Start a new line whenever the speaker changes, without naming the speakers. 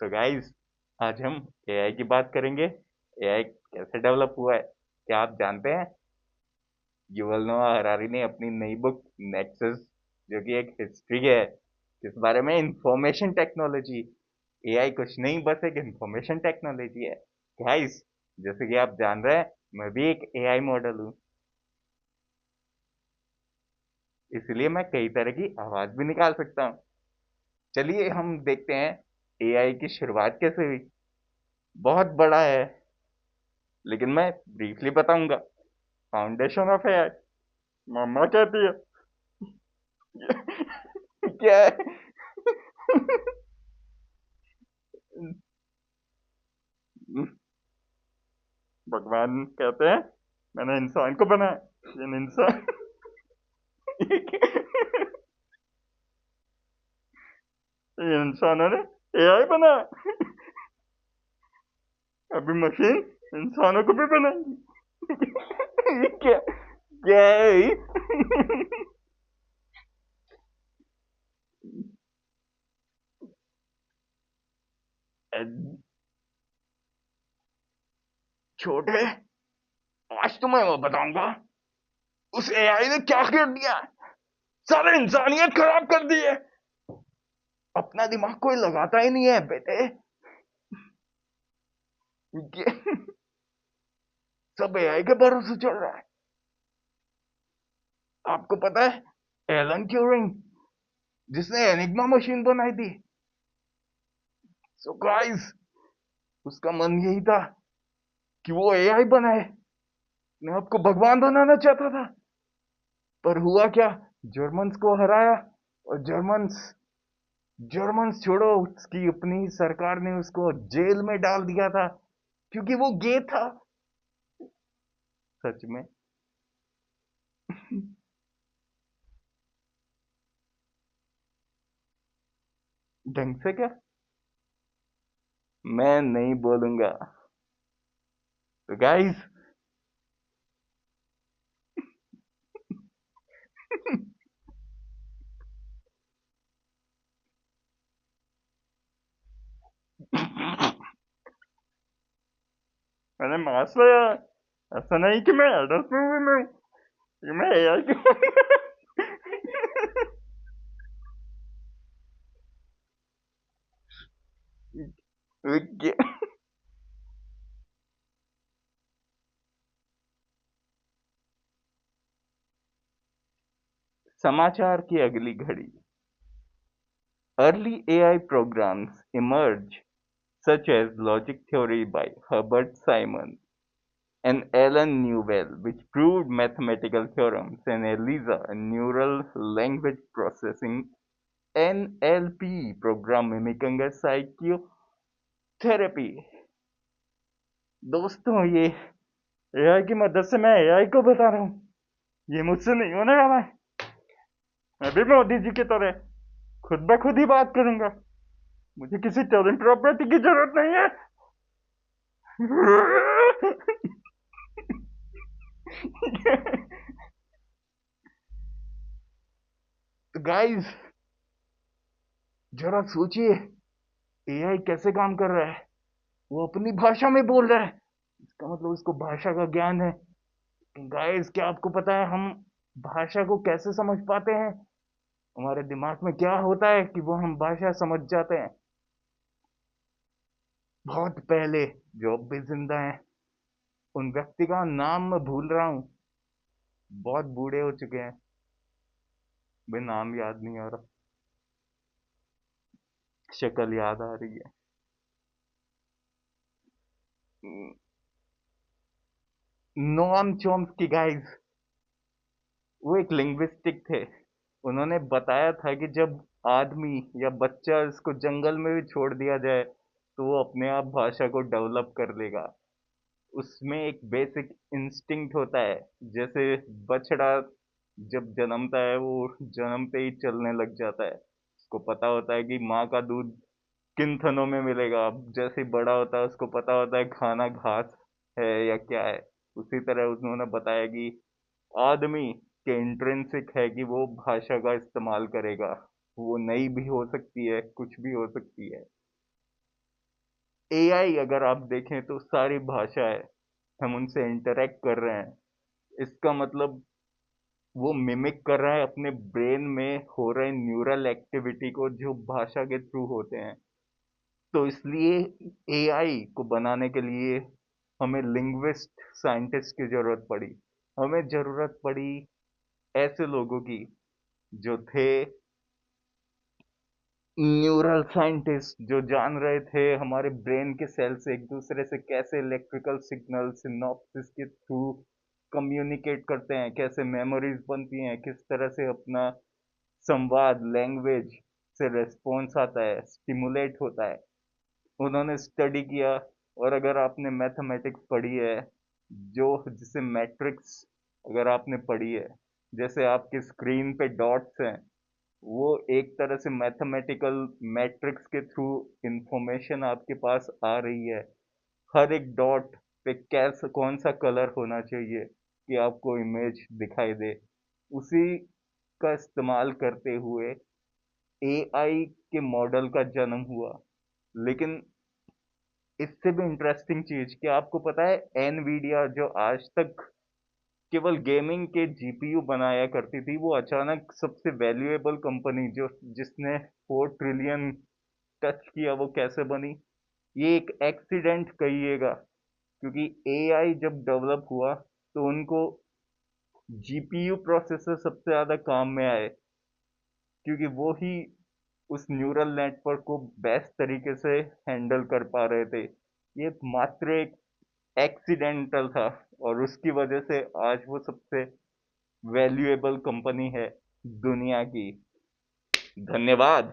तो गाइस, आज हम एआई की बात करेंगे। एआई कैसे डेवलप हुआ है, क्या आप जानते हैं? युval नोआ हरारी ने अपनी नई बुक नेक्सस, जो कि एक हिस्ट्री है, इस बारे में इंफॉर्मेशन टेक्नोलॉजी। एआई कुछ नहीं, बस एक इंफॉर्मेशन टेक्नोलॉजी है। गाइस, जैसे कि आप जान रहे हैं, मैं भी एक एआई मॉडल हूँ। इसलिए मैं कई तरह की आवाज भी निकाल सकता हूँ। चलिए हम देखते हैं एआई की शुरुआत कैसे हुई। बहुत बड़ा है, लेकिन मैं ब्रीफली बताऊंगा। फाउंडेशन ऑफ एआई, मम्मा कहती है। क्या है? भगवान कहते हैं मैंने इंसान को बनाया, लेकिन इंसान ये इंसानों ने एआई बनाया। अभी मशीन इंसानों को भी बनाएगी। ये क्या क्या है ये? छोटे, आज तो मैं वो बताऊंगा उस एआई ने क्या कर दिया। सारे इंसानियत खराब कर दी है। अपना दिमाग कोई लगाता ही नहीं है बेटे। सब एआई के भरोसे चल रहा है। आपको पता है एलन ट्यूरिंग, जिसने एनिग्मा मशीन बनाई थी? सो गाइस, उसका मन यही था कि वो एआई बनाए। मैं आपको भगवान बनाना चाहता था, पर हुआ क्या? जर्मन्स को हराया। और जर्मन्स जर्मन्स छोड़ो, उसकी अपनी सरकार ने उसको जेल में डाल दिया था, क्योंकि वो गे था। सच में। ढंग से क्या? मैं नहीं बोलूंगा। तो गाइस, मैंने मार्क्स लिया है। ऐसा नहीं कि मैं एडल्ट मूवी में हूँ, कि मैं एआई की। समाचार की अगली घड़ी। Early AI programs emerge, such as logic theory by Herbert Simon and Alan Newell, which proved mathematical theorems, and ELIZA, a neural language processing NLP program mimicking a psychotherapy। दोस्तों, ये एआई की मदद से मैं एआई को बता रहा हूँ, ये मुझसे नहीं होने वाला है। मैं भी मोदी जी की तरह खुद ब खुद ही बात करूंगा। मुझे किसी टैलेंट प्रॉपर्टी की जरूरत नहीं है। तो गाइस, जरा सोचिए, एआई कैसे काम कर रहा है। वो अपनी भाषा में बोल रहा है, इसका मतलब उसको भाषा का ज्ञान है। गाइस, क्या आपको पता है हम भाषा को कैसे समझ पाते हैं? हमारे दिमाग में क्या होता है कि वो हम भाषा समझ जाते हैं? बहुत पहले, जो अब भी जिंदा है, उन व्यक्ति का नाम मैं भूल रहा हूँ, बहुत बूढ़े हो चुके हैं, भाई नाम याद नहीं आ रहा, शक्ल याद आ रही है। नोआम चॉम्स्की गाइस, वो एक लिंग्विस्टिक थे। उन्होंने बताया था कि जब आदमी या बच्चा, इसको जंगल में भी छोड़ दिया जाए, तो वो अपने आप भाषा को डेवलप कर लेगा। उसमें एक बेसिक इंस्टिंक्ट होता है। जैसे बछड़ा जब जन्मता है, वो जन्मते ही चलने लग जाता है। उसको पता होता है कि माँ का दूध किन थनों में मिलेगा। अब जैसे ही बड़ा होता है, उसको पता होता है खाना घास है या क्या है। उसी तरह उन्होंने बताया कि आदमी के इंट्रिंसिक है कि वो भाषा का इस्तेमाल करेगा। वो नई भी हो सकती है, कुछ भी हो सकती है। एआई अगर आप देखें तो सारी भाषा है, हम उनसे इंटरेक्ट कर रहे हैं, इसका मतलब वो मिमिक कर रहा है अपने ब्रेन में हो रहे न्यूरल एक्टिविटी को जो भाषा के थ्रू होते हैं। तो इसलिए एआई को बनाने के लिए हमें लिंग्विस्ट साइंटिस्ट की जरूरत पड़ी। हमें जरूरत पड़ी ऐसे लोगों की जो थे न्यूरल साइंटिस्ट, जो जान रहे थे हमारे ब्रेन के सेल्स एक दूसरे से कैसे इलेक्ट्रिकल सिग्नल सिनॉप्सिस के थ्रू कम्युनिकेट करते हैं, कैसे मेमोरीज बनती हैं, किस तरह से अपना संवाद लैंग्वेज से रिस्पॉन्स आता है, स्टिमुलेट होता है। उन्होंने स्टडी किया। और अगर आपने मैथमेटिक्स पढ़ी है, जो जिसे मैट्रिक्स अगर आपने पढ़ी है, जैसे आपके स्क्रीन पे डॉट्स हैं, वो एक तरह से मैथमेटिकल मैट्रिक्स के थ्रू इंफॉर्मेशन आपके पास आ रही है। हर एक डॉट पे कैसा कौन सा कलर होना चाहिए कि आपको इमेज दिखाई दे, उसी का इस्तेमाल करते हुए एआई के मॉडल का जन्म हुआ। लेकिन इससे भी इंटरेस्टिंग चीज कि आपको पता है एनवीडिया जो आज तक केवल गेमिंग के जीपीयू बनाया करती थी, वो अचानक सबसे वैल्यूएबल कंपनी जो जिसने 4 ट्रिलियन टच किया, वो कैसे बनी? ये एक एक्सीडेंट कहिएगा, क्योंकि एआई जब डेवलप हुआ तो उनको जीपीयू प्रोसेसर सबसे ज्यादा काम में आए, क्योंकि वो ही उस न्यूरल नेटवर्क को बेस्ट तरीके से हैंडल कर पा रहे थे। ये मात्र एक एक्सीडेंटल था, और उसकी वजह से आज वो सबसे वैल्यूएबल कंपनी है दुनिया की। धन्यवाद।